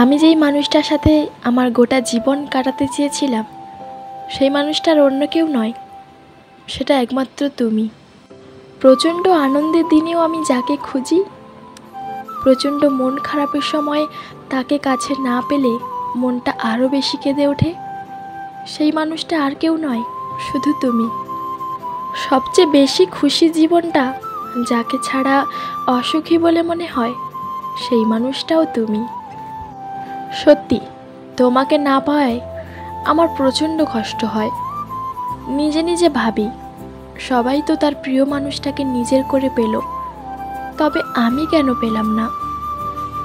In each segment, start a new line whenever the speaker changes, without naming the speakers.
আমি যেই মানুষটার সাথে আমার গোটা জীবন কাটাতে চেয়েছিলাম সেই মানুষটার অন্য কেউ নয়, সেটা একমাত্র তুমি। প্রচণ্ড আনন্দের দিনেও আমি যাকে খুঁজি, প্রচণ্ড মন খারাপের সময় তাকে কাছে না পেলে মনটা আরও বেশি কেঁদে ওঠে, সেই মানুষটা আর কেউ নয়, শুধু তুমি। সবচেয়ে বেশি খুশি জীবনটা যাকে ছাড়া অসুখী বলে মনে হয়, সেই মানুষটাও তুমি। সত্যি, তোমাকে না পাওয়ায় আমার প্রচণ্ড কষ্ট হয়। নিজে নিজে ভাবি, সবাই তো তার প্রিয় মানুষটাকে নিজের করে পেল, তবে আমি কেন পেলাম না?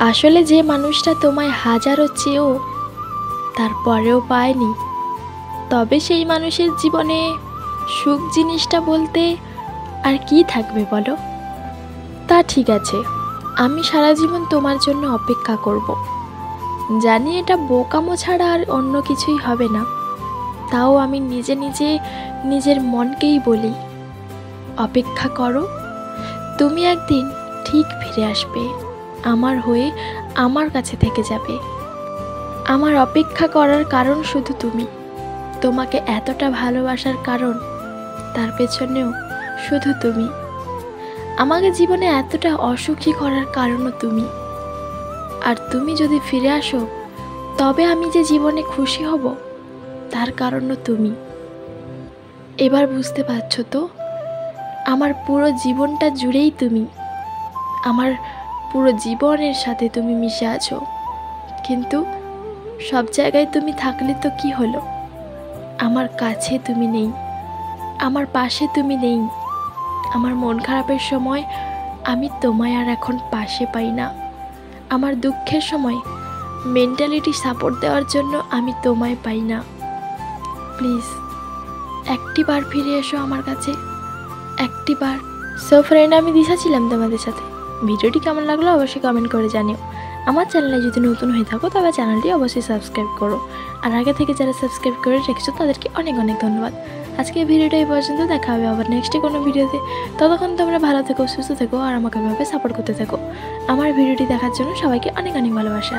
আসলে যে মানুষটা তোমায় হাজারো চেয়েও তারপরেও পায়নি, তবে সেই মানুষের জীবনে সুখ জিনিসটা বলতে আর কি থাকবে বলো? তা ঠিক আছে, আমি সারা জীবন তোমার জন্য অপেক্ষা করব। জানি এটা বোকামো ছাড়া আর অন্য কিছুই হবে না, তাও আমি নিজে নিজে নিজের মনকেই বলি, অপেক্ষা করো, তুমি একদিন ঠিক ফিরে আসবে, আমার হয়ে আমার কাছে থেকে যাবে। আমার অপেক্ষা করার কারণ শুধু তুমি, তোমাকে এতটা ভালোবাসার কারণ তার পেছনেও শুধু তুমি, আমাকে জীবনে এতটা অসুখী করার কারণও তুমি। আর তুমি যদি ফিরে আসো, তবে আমি যে জীবনে খুশি হব তার কারণও তুমি। এবার বুঝতে পারছো তো, আমার পুরো জীবনটা জুড়েই তুমি, আমার পুরো জীবনের সাথে তুমি মিশে আছো। কিন্তু সব জায়গায় তুমি থাকলে তো কি হলো, আমার কাছে তুমি নেই, আমার পাশে তুমি নেই। আমার মন খারাপের সময় আমি তোমায় আর এখন পাশে পাই না, আমার দুঃখের সময় মেন্টালিটি সাপোর্ট দেওয়ার জন্য আমি তোমায় পাই না। প্লিজ একটিবার ফিরে এসো আমার কাছে, একটিবার। সো ফ্রেন্ড, আমি দিশা ছিলাম তোমাদের সাথে। ভিডিওটি কেমন লাগলো অবশ্যই কমেন্ট করে জানিও। আমার চ্যানেলে যদি নতুন হয়ে থাকো তবে চ্যানেলটি অবশ্যই সাবস্ক্রাইব করো, আর আগে থেকে যারা সাবস্ক্রাইব করে রেখেছো তাদেরকে অনেক অনেক ধন্যবাদ। আজকে ভিডিওটা এই পর্যন্ত, দেখা হবে আবার নেক্সটে কোনো ভিডিওতে। ততক্ষণ তোমরা ভালো থেকো, সুস্থ থেকো, আর আমাকে এভাবে সাপোর্ট করতে থাকো। আমার ভিডিওটি দেখার জন্য সবাইকে অনেক অনেক ভালোবাসা।